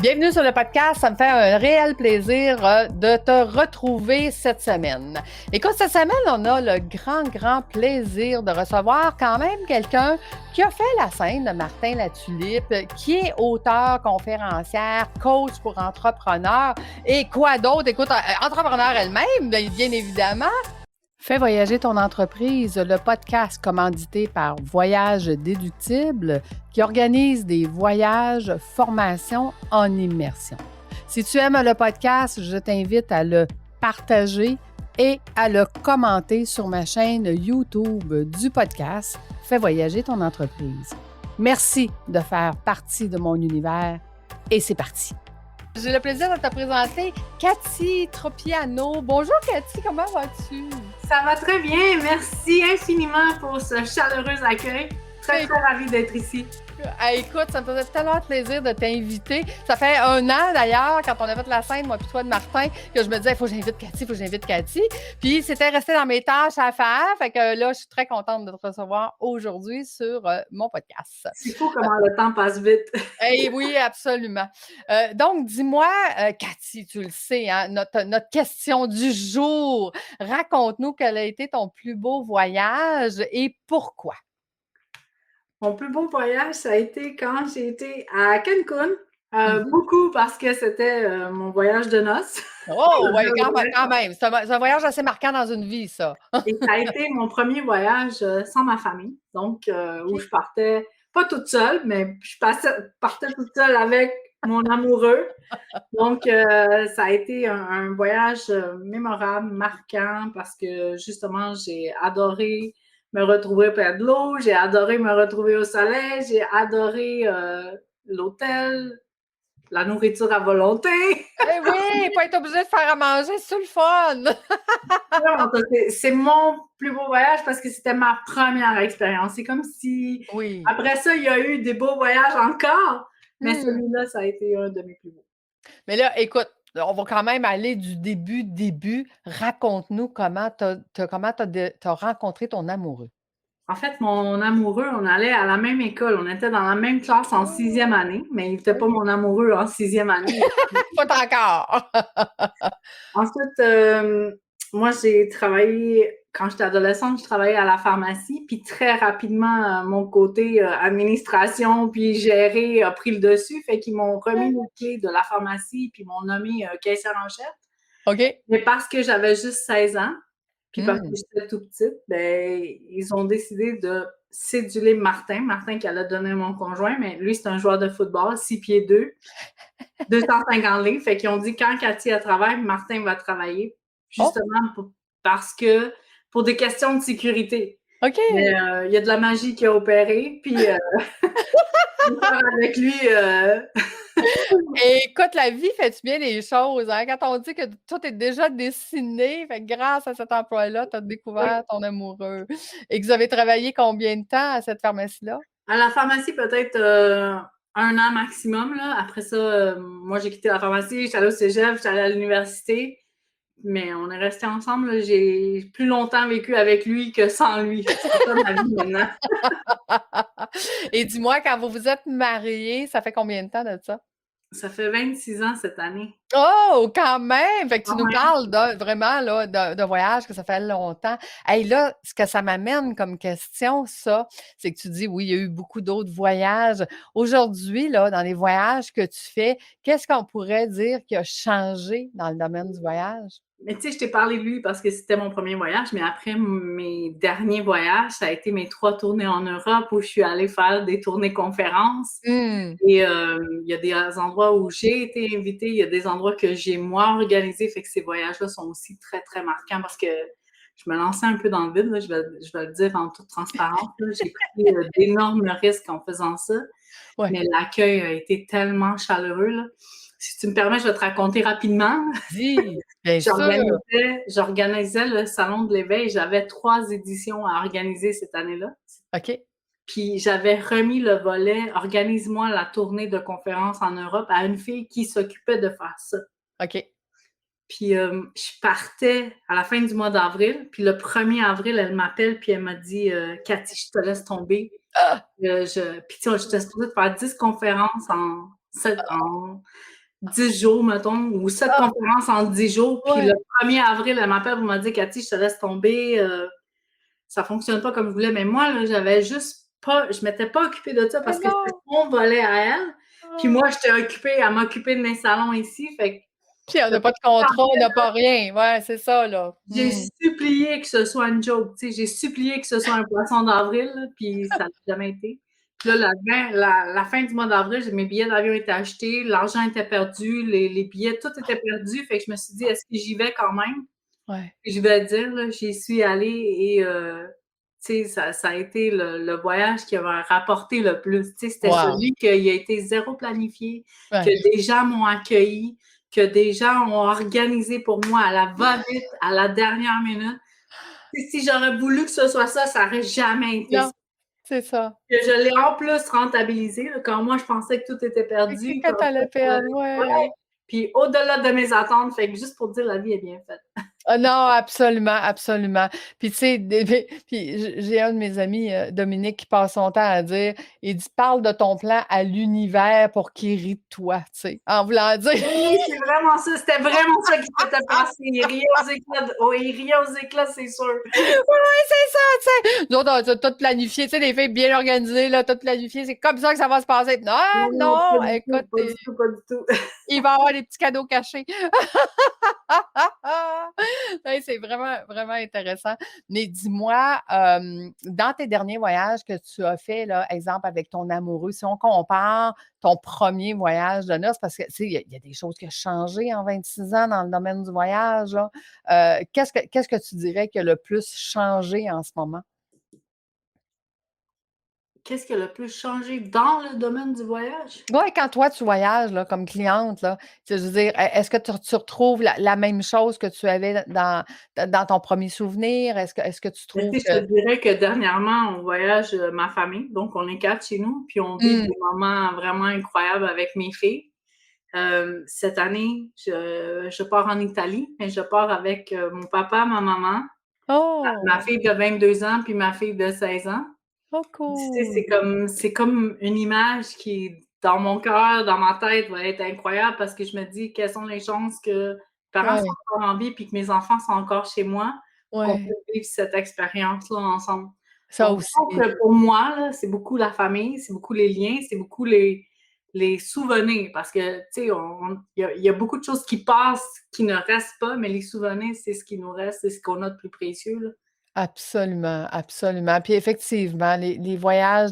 Bienvenue sur le podcast. Ça me fait un réel plaisir de te retrouver cette semaine. Écoute, cette semaine, on a le grand plaisir de recevoir quand même quelqu'un qui a fait la scène de Martin Latulippe, qui est auteur, conférencière, coach pour entrepreneurs et quoi d'autre? Écoute, entrepreneur elle-même, bien évidemment. Fais voyager ton entreprise, le podcast commandité par Voyage Déductible qui organise des voyages, formations en immersion. Si tu aimes le podcast, je t'invite à le partager et à le commenter sur ma chaîne YouTube du podcast Fais voyager ton entreprise. Merci de faire partie de mon univers et c'est parti. J'ai le plaisir de te présenter Cathy Tropiano. Bonjour Cathy, comment vas-tu? Ça va très bien, merci infiniment pour ce chaleureux accueil. Très ravie d'être ici. Écoute, ça me faisait tellement plaisir de t'inviter. Ça fait 1 an d'ailleurs, quand on a fait la scène, moi puis toi de Martin, que je me disais, il faut que j'invite Cathy. Puis c'était resté dans mes tâches à faire. Fait que là, je suis très contente de te recevoir aujourd'hui sur mon podcast. C'est fou comment le temps passe vite. Oui, absolument. Donc, dis-moi, Cathy, tu le sais, hein, notre question du jour. Raconte-nous quel a été ton plus beau voyage et pourquoi? Mon plus beau voyage, ça a été quand j'ai été à Cancun. Beaucoup parce que c'était mon voyage de noces. Oh, oui, quand même. C'est un voyage assez marquant dans une vie, ça. Et ça a été mon premier voyage sans ma famille. Donc, où je partais, pas toute seule, mais je partais toute seule avec mon amoureux. Donc, ça a été un voyage mémorable, marquant, parce que justement, j'ai adoré me retrouver près de l'eau, j'ai adoré me retrouver au soleil, j'ai adoré l'hôtel, la nourriture à volonté. Oui, pas être obligé de faire à manger, c'est le fun! C'est mon plus beau voyage parce que c'était ma première expérience. C'est comme si, après ça, il y a eu des beaux voyages encore, mais celui-là, ça a été un de mes plus beaux. Mais là, écoute, on va quand même aller du début. Raconte-nous comment t'as rencontré ton amoureux. En fait, mon amoureux, on allait à la même école. On était dans la même classe en 6e année, mais il n'était pas mon amoureux en 6e année. Pas encore! Ensuite, moi, j'ai travaillé, quand j'étais adolescente, je travaillais à la pharmacie, puis très rapidement, mon côté administration puis gérer a pris le dessus, fait qu'ils m'ont remis les clés de la pharmacie puis m'ont nommé caissière en chef. OK. Mais parce que j'avais juste 16 ans, puis parce que j'étais tout petite, ben, ils ont décidé de céduler Martin qui allait donner mon conjoint, mais lui, c'est un joueur de football, 6 pieds 2, 250 livres. Fait qu'ils ont dit, quand Cathy travaille, Martin va travailler, justement parce que, pour des questions de sécurité. OK. Mais il y a de la magie qui a opéré, puis avec lui... Écoute, la vie fait-tu bien les choses, hein? Quand on dit que tout est déjà dessiné, fait que grâce à cet emploi-là, tu as découvert ton amoureux. Et que vous avez travaillé combien de temps à cette pharmacie-là? À la pharmacie, peut-être 1 an maximum, là. Après ça, moi, j'ai quitté la pharmacie, j'étais allée au cégep, j'étais allée à l'université, mais on est restés ensemble, là. J'ai plus longtemps vécu avec lui que sans lui. C'est ça ma vie maintenant. Et dis-moi, quand vous vous êtes mariés, ça fait combien de temps de ça? Ça fait 26 ans cette année. Oh, quand même! Fait que tu nous parles vraiment là, d'un voyage que ça fait longtemps. Hey, là, ce que ça m'amène comme question, ça, c'est que tu dis, oui, il y a eu beaucoup d'autres voyages. Aujourd'hui, là, dans les voyages que tu fais, qu'est-ce qu'on pourrait dire qui a changé dans le domaine du voyage? Mais tu sais, je t'ai parlé de lui parce que c'était mon premier voyage, mais après mes derniers voyages, ça a été mes 3 tournées en Europe où je suis allée faire des tournées conférences. Et il y a des endroits où j'ai été invitée, il y a des endroits que j'ai moi organisés, fait que ces voyages-là sont aussi très, très marquants parce que je me lançais un peu dans le vide, là, je vais le dire en toute transparence. J'ai pris d'énormes risques en faisant ça, mais l'accueil a été tellement chaleureux. Là. Si tu me permets, je vais te raconter rapidement. Dis, bien sûr. J'organisais le Salon de l'éveil. J'avais 3 éditions à organiser cette année-là. OK. Puis j'avais remis le volet « Organise-moi la tournée de conférences en Europe » à une fille qui s'occupait de faire ça. OK. Puis je partais à la fin du mois d'avril. Puis le 1er avril, elle m'appelle puis elle m'a dit « Cathy, je te laisse tomber. » Puis tu sais, j'étais supposée de faire 10 conférences en 10 jours, mettons, ou 7 Ah, conférences en 10 jours. Puis le ouais. 1er avril, elle m'appelle pour me dire, Cathy, je te laisse tomber, ça fonctionne pas comme je voulais. Mais moi, là, j'avais juste pas, je m'étais pas occupée de ça Mais parce que c'était non! mon volet à elle. Puis Ah. moi, j'étais occupée à m'occuper de mes salons ici. Fait que Puis on n'a pas de contrat, on n'a pas rien. Ouais, c'est ça, là. j'ai supplié que ce soit une joke, tu sais, j'ai supplié que ce soit un poisson d'avril, puis ça n'a jamais été. Puis là, la fin du mois d'avril, mes billets d'avion étaient achetés, l'argent était perdu, les billets, tout était perdu. Fait que je me suis dit, est-ce que j'y vais quand même? Ouais. Puis je vais te dire, là, j'y suis allée et tu sais, ça a été le voyage qui m'a rapporté le plus. Tu sais, c'était Wow. celui qui a été zéro planifié, que Ouais. des gens m'ont accueilli, que des gens ont organisé pour moi à la va-vite, à la dernière minute. Si j'aurais voulu que ce soit ça, ça n'aurait jamais été ça. Non, c'est ça. Que je l'ai en plus rentabilisé, là, quand moi je pensais que tout était Et perdu. que tu allais perdre, Ouais. ouais. Puis au-delà de mes attentes, fait que juste pour dire la vie est bien faite. Ah non, absolument, absolument. Puis tu sais, puis j'ai un de mes amis, Dominique, qui passe son temps à dire, il dit: «Parle de ton plan à l'univers pour qu'il rit de toi», tu sais, en voulant dire Oui, c'est vraiment ça. C'était vraiment ça qui s'était passé. Il riait aux éclats. Oh, il riait aux éclats, c'est sûr. ouais, c'est ça, tu sais. Nous autres, on a tout planifié, tu sais, les filles bien organisées, là, tout planifié, c'est comme ça que ça va se passer. Non, Non, pas non, du tout, écoute, pas du tout, pas du tout. il va y avoir des petits cadeaux cachés. Ouais, c'est vraiment, vraiment intéressant. Mais dis-moi, dans tes derniers voyages que tu as faits, là, exemple avec ton amoureux, si on compare ton premier voyage de noces, parce que, tu sais, il y a des choses qui ont changé en 26 ans dans le domaine du voyage, là. Qu'est-ce que tu dirais qui a le plus changé en ce moment? Qu'est-ce qui a le plus changé dans le domaine du voyage? Ouais, quand toi, tu voyages là, comme cliente, là, tu sais, je veux dire, est-ce que tu retrouves la même chose que tu avais dans ton premier souvenir? Est-ce que tu Ben, trouves tu sais, que je te dirais que dernièrement, on voyage, ma famille, donc on est 4 chez nous, puis on vit mmh. des moments vraiment incroyables avec mes filles. Cette année, je pars en Italie, mais je pars avec, mon papa, ma maman, ma Oh! fille de 22 ans, puis ma fille de 16 ans. Oh Tu sais, cool! c'est comme une image qui, dans mon cœur, dans ma tête, va être incroyable parce que je me dis: «Quelles sont les chances que mes parents soient Ouais, encore en vie puis que mes enfants sont encore chez moi, qu'on ouais, puisse vivre cette expérience-là ensemble». ça Donc je aussi. pense que pour moi, là, c'est beaucoup la famille, c'est beaucoup les liens, c'est beaucoup les souvenirs parce que, tu sais, il y a beaucoup de choses qui passent, qui ne restent pas, mais les souvenirs, c'est ce qui nous reste, c'est ce qu'on a de plus précieux, là. Absolument, absolument. Puis effectivement, les voyages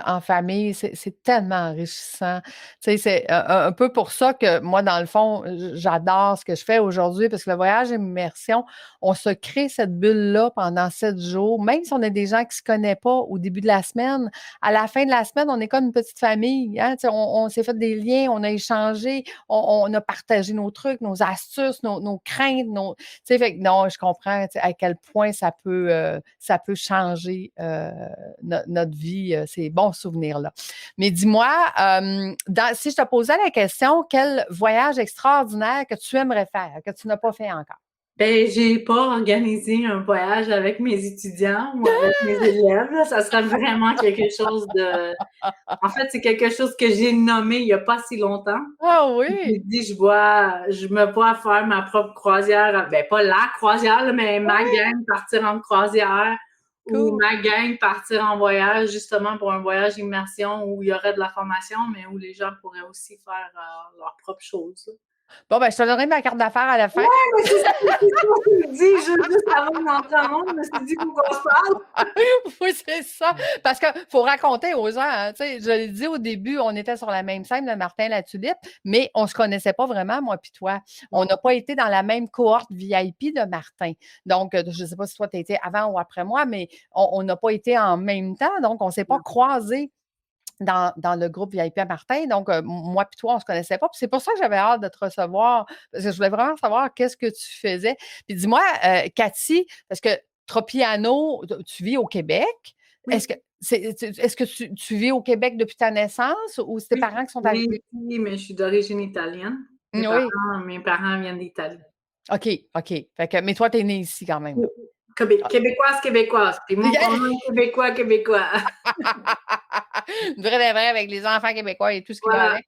en famille, c'est tellement enrichissant. Tu sais, c'est un peu pour ça que moi, dans le fond, j'adore ce que je fais aujourd'hui parce que le voyage immersion, on se crée cette bulle-là pendant 7 jours, même si on est des gens qui ne se connaissent pas au début de la semaine. À la fin de la semaine, on est comme une petite famille. Hein? Tu sais, on s'est fait des liens, on a échangé, on a partagé nos trucs, nos astuces, nos craintes, tu sais, fait que non, je comprends à quel point ça peut changer notre vie, ces bons souvenirs-là. Mais dis-moi, si je te posais la question, quel voyage extraordinaire que tu aimerais faire, que tu n'as pas fait encore? Ben, j'ai pas organisé un voyage avec mes étudiants ou avec mes élèves, là. Ça serait vraiment quelque chose de en fait, c'est quelque chose que j'ai nommé il y a pas si longtemps. Ah J'ai oui! dit: «Je me vois faire ma propre croisière», ben, pas la croisière, là, mais ma Oui, gang partir en croisière ou cool. ma gang partir en voyage, justement pour un voyage immersion où il y aurait de la formation, mais où les gens pourraient aussi faire, leurs propres choses, là. Bon, ben, je te donnerai ma carte d'affaires à la fin. Mais c'est ça, c'est ça, je me dis juste avant d'entrer en onde, je me suis dit: «Faut qu'on se parle». Oui, c'est ça. Parce qu'il faut raconter aux gens, hein, tu sais, je l'ai dit au début, on était sur la même scène, le Martin la Tulipe, mais on ne se connaissait pas vraiment, moi puis toi. On n'a pas été dans la même cohorte VIP de Martin. Donc, je ne sais pas si toi, tu étais avant ou après moi, mais on n'a pas été en même temps, donc on ne s'est pas croisés dans le groupe VIP à Martin. Donc, moi puis toi, on ne se connaissait pas. Puis c'est pour ça que j'avais hâte de te recevoir, parce que je voulais vraiment savoir qu'est-ce que tu faisais. Puis dis-moi, Cathy, parce que Tropiano, tu vis au Québec. Est-ce Oui, que est-ce que tu vis au Québec depuis ta naissance ou c'est tes oui, parents qui je sont suis née arrivés? ici, mais je suis d'origine italienne. Mes Oui. parents mes parents viennent d'Italie. OK, OK. Fait que, mais toi, tu es née ici quand même, Oui. là. Québécoise. Puis mon conjoint québécois. Vrai, avec les enfants québécois et tout ce qui va avec.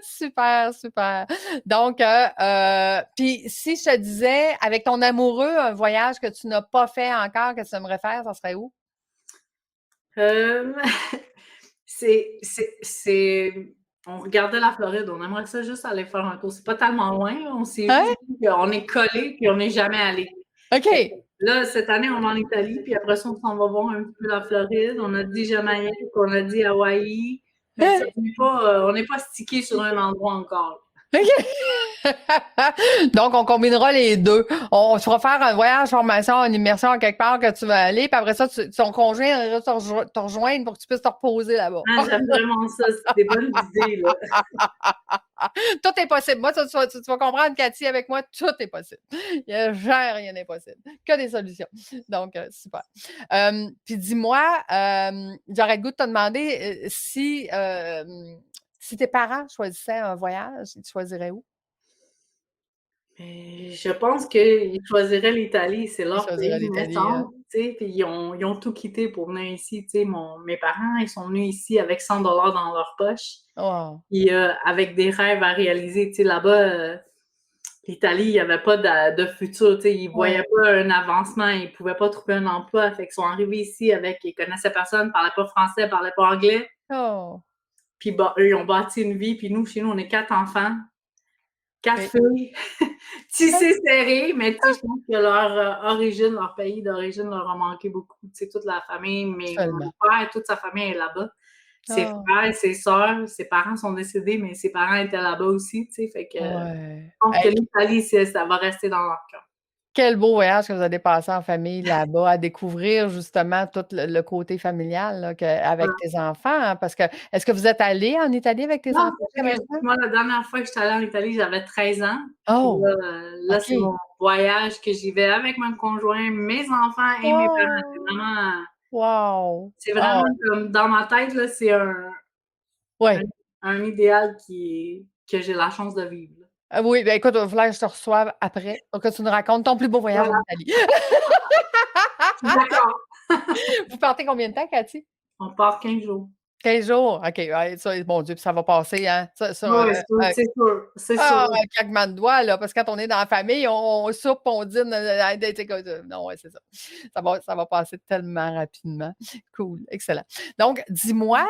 Super, super. Donc, puis si je te disais, avec ton amoureux, un voyage que tu n'as pas fait encore, que tu aimerais faire, ça serait où? On regardait la Floride, on aimerait ça juste aller faire un tour. C'est pas tellement loin, là. On s'est Hein? juste dit qu'on est collés puis on n'est jamais allé. OK. Là, cette année, on est en Italie, puis après ça, on s'en va voir un petit peu la Floride. On a dit Jamaïque, on a dit Hawaï. Mais ça, on n'est pas stické sur un endroit encore. OK. Donc, on combinera les deux. On se fera faire un voyage, formation, une immersion quelque part que tu vas aller, puis après ça, ton conjoint va te rejoindre pour que tu puisses te reposer là-bas. Ah, j'aime vraiment ça. C'est des bonnes idées, là. Tout est possible. Moi, tu vas comprendre, Cathy, avec moi, tout est possible. Il n'y a jamais rien d'impossible. Que des solutions. Donc, super. Puis dis-moi, j'aurais le goût de te demander si tes parents choisissaient un voyage, ils choisiraient où? Je pense qu'ils choisiraient l'Italie, c'est leur pays de naissance, tu sais, puis ils ont tout quitté pour venir ici, tu sais. Mes parents, ils sont venus ici avec 100 $ dans leur poche, et avec des rêves à réaliser, tu sais, là-bas, l'Italie, il n'y avait pas de futur, tu sais, ils voyaient pas un avancement, ils pouvaient pas trouver un emploi, fait qu'ils sont arrivés ici ils connaissaient personne, parlaient pas français, parlaient pas anglais. Puis eux, ils ont bâti une vie, puis nous, chez nous, on est 4 enfants. 4 filles, tissées serrées, mais tu sais, je pense que leur origine, leur pays d'origine leur a manqué beaucoup. Tu sais, toute la famille, mon père, toute sa famille est là-bas. Ses frères, ses sœurs, ses parents sont décédés, mais ses parents étaient là-bas aussi, tu sais, fait que je pense que l'Italie, ça va rester dans leur cœur. Quel beau voyage que vous allez passer en famille là-bas, à découvrir justement tout le côté familial là, avec tes enfants. Hein, parce que, est-ce que vous êtes allé en Italie avec tes enfants? Moi, la dernière fois que j'étais allée en Italie, j'avais 13 ans. Oh! Là c'est mon voyage que j'y vais avec mon conjoint, mes enfants et mes parents. C'est vraiment... Wow! C'est vraiment comme, dans ma tête, là, c'est un idéal que j'ai la chance de vivre. Oui, bien écoute, il va falloir que je te reçoive après pour que tu nous racontes ton plus beau voyage en Italie. D'accord. Vous partez combien de temps, Cathy? On part 15 jours. 15 jours? OK. Ça, mon Dieu, puis ça va passer, hein? Oui, c'est sûr. C'est sûr. Un claquement de doigts, là, parce que quand on est dans la famille, on soupe, on dîne. Non, ouais, c'est ça. Ça va passer tellement rapidement. Cool, excellent. Donc, dis-moi,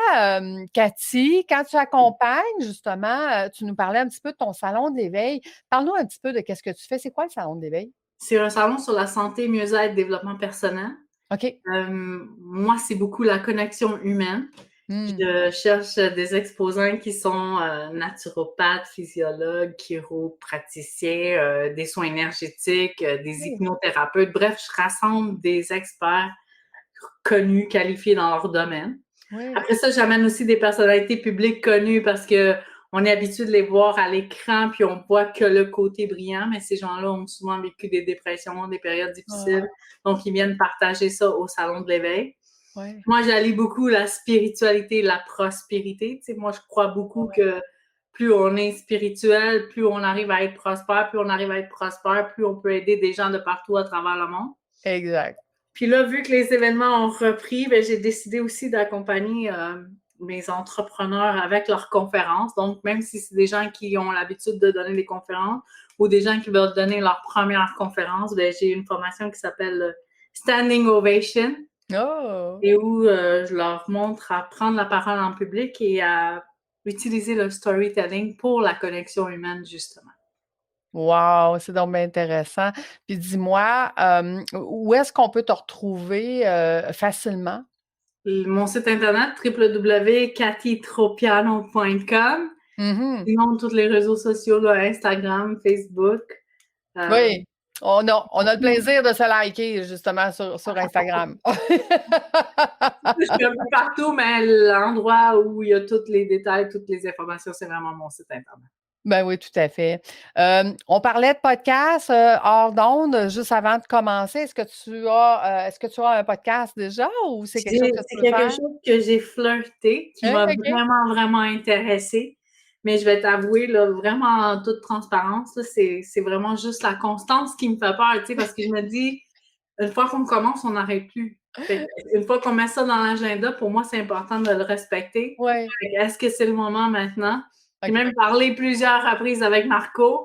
Cathy, quand tu accompagnes, justement, tu nous parlais un petit peu de ton salon de l'éveil. Parle-nous un petit peu de qu'est-ce que tu fais. C'est quoi le salon de l'éveil? C'est un salon sur la santé, mieux-être, développement personnel. OK. Moi, c'est beaucoup la connexion humaine. Je cherche des exposants qui sont naturopathes, physiologues, chiropraticiens, des soins énergétiques, des hypnothérapeutes. Bref, je rassemble des experts connus, qualifiés dans leur domaine. Après ça, j'amène aussi des personnalités publiques connues parce que on est habitué de les voir à l'écran, puis on voit que le côté brillant, mais ces gens-là ont souvent vécu des dépressions, des périodes difficiles. Donc, ils viennent partager ça au Salon de l'éveil. Moi, j'allie beaucoup la spiritualité et la prospérité. Tu sais, moi, je crois beaucoup que plus on est spirituel, plus on arrive à être prospère, plus on arrive à être prospère, plus on peut aider des gens de partout à travers le monde. Exact. Puis là, vu que les événements ont repris, ben, j'ai décidé aussi d'accompagner mes entrepreneurs avec leurs conférences. Donc, même si c'est des gens qui ont l'habitude de donner des conférences ou des gens qui veulent donner leur première conférence, ben, j'ai une formation qui s'appelle Standing Ovation. Et où je leur montre à prendre la parole en public et à utiliser le storytelling pour la connexion humaine, justement. Wow, c'est donc bien intéressant. Puis dis-moi, où est-ce qu'on peut te retrouver facilement? Mon site internet, www.cathytropiano.com. Sinon, tous les réseaux sociaux, là, Instagram, Facebook. Oui, on a le plaisir de se liker, justement, sur Instagram. Je suis un peu partout, mais l'endroit où il y a tous les détails, toutes les informations, c'est vraiment mon site internet. Ben oui, tout à fait. On parlait de podcast hors d'onde juste avant de commencer. Est-ce que tu as un podcast déjà ou c'est quelque chose que tu veux faire? C'est quelque chose que j'ai flirté, qui m'a vraiment, vraiment intéressée. Mais je vais t'avouer, là, vraiment en toute transparence, là, c'est vraiment juste la constance qui me fait peur, tu sais, parce que je me dis, une fois qu'on commence, on n'arrête plus. Une fois qu'on met ça dans l'agenda, pour moi, c'est important de le respecter. Ouais. Est-ce que c'est le moment maintenant? J'ai OK. même parlé plusieurs reprises avec Marco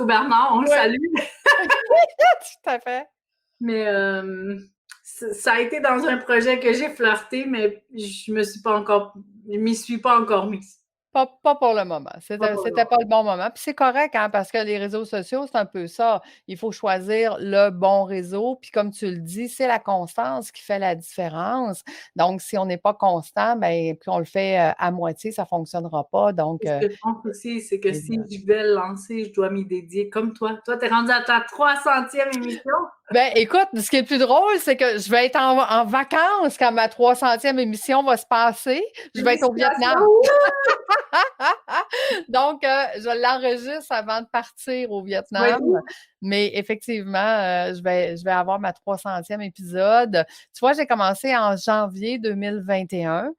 Bernard, on le salue. Tout à fait. Mais ça a été dans un projet que j'ai flirté, mais je m'y suis pas encore mise. Pas pour le moment. C'était pas le bon moment. Puis c'est correct, hein, parce que les réseaux sociaux, c'est un peu ça. Il faut choisir le bon réseau. Puis comme tu le dis, c'est la constance qui fait la différence. Donc, si on n'est pas constant, ben, puis on le fait à moitié, ça ne fonctionnera pas. Donc, ce que je pense aussi, c'est que si je vais le lancer, je dois m'y dédier comme toi. Toi, tu es rendu à ta 300e émission. Ben, écoute, ce qui est le plus drôle, c'est que je vais être en vacances quand ma 300e émission va se passer. Je vais être au Vietnam. Donc, je l'enregistre avant de partir au Vietnam. Mais effectivement, je vais avoir ma 300e épisode. Tu vois, j'ai commencé en janvier 2021.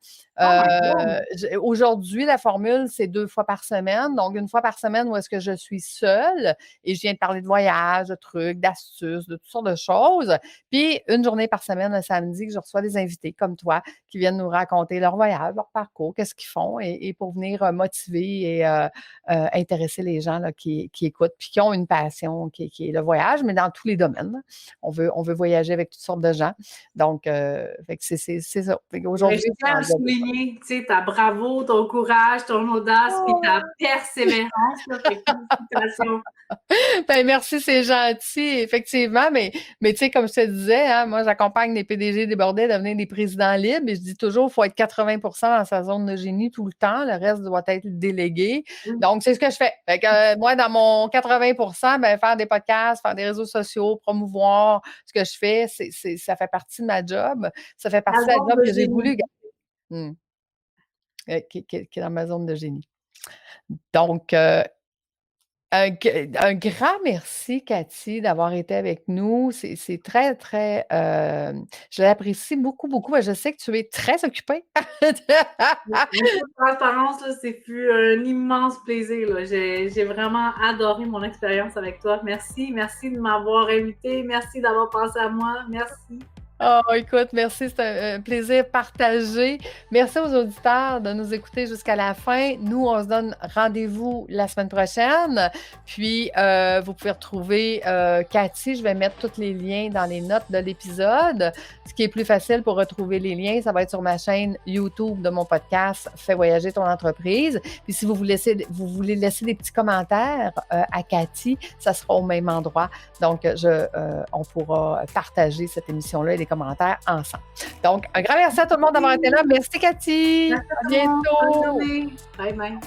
Aujourd'hui, la formule, c'est 2 fois par semaine. Donc, 1 fois par semaine où est-ce que je suis seule et je viens de parler de voyage, de trucs, d'astuces, de toutes sortes de choses. Puis, 1 journée par semaine, le samedi, que je reçois des invités comme toi qui viennent nous raconter leur voyage, leur parcours, qu'est-ce qu'ils font et pour venir motiver et intéresser les gens là, qui écoutent puis qui ont une passion qui est le voyage, mais dans tous les domaines. On veut voyager avec toutes sortes de gens. Donc, c'est ça. Aujourd'hui, je tiens à souligner, tu sais, ta bravo, ton courage, ton audace, puis ta persévérance. Là, félicitations. Ben, merci, c'est gentil, effectivement. Mais tu sais, comme je te disais, hein, moi, j'accompagne les PDG débordés à devenir des présidents libres et je dis toujours, il faut être 80% dans sa zone de génie tout le temps. Le reste doit être délégué. Donc, c'est ce que je fais. Fait que, moi, dans mon 80%, ben, faire des podcasts, faire des réseaux sociaux, promouvoir ce que je fais, ça fait partie de ma job. Ça fait partie de la job que j'ai voulu garder. Qui est dans ma zone de génie. Donc, un grand merci, Cathy, d'avoir été avec nous. C'est très, très... je l'apprécie beaucoup, beaucoup. Je sais que tu es très occupée. En toute transparence, là, c'est fut un immense plaisir. J'ai vraiment adoré mon expérience avec toi. Merci de m'avoir invité. Merci d'avoir pensé à moi. Merci. Oh, écoute, merci, c'est un plaisir partagé. Merci aux auditeurs de nous écouter jusqu'à la fin. Nous, on se donne rendez-vous la semaine prochaine. Puis, vous pouvez retrouver Cathy. Je vais mettre tous les liens dans les notes de l'épisode. Ce qui est plus facile pour retrouver les liens, ça va être sur ma chaîne YouTube de mon podcast « Fais voyager ton entreprise ». Puis, si vous voulez laisser des petits commentaires à Cathy, ça sera au même endroit. Donc, on pourra partager cette émission-là et les commentaires ensemble. Donc, un grand merci à tout le monde d'avoir été là. Merci, Cathy. Merci à bientôt. Bonne journée. Bye bye.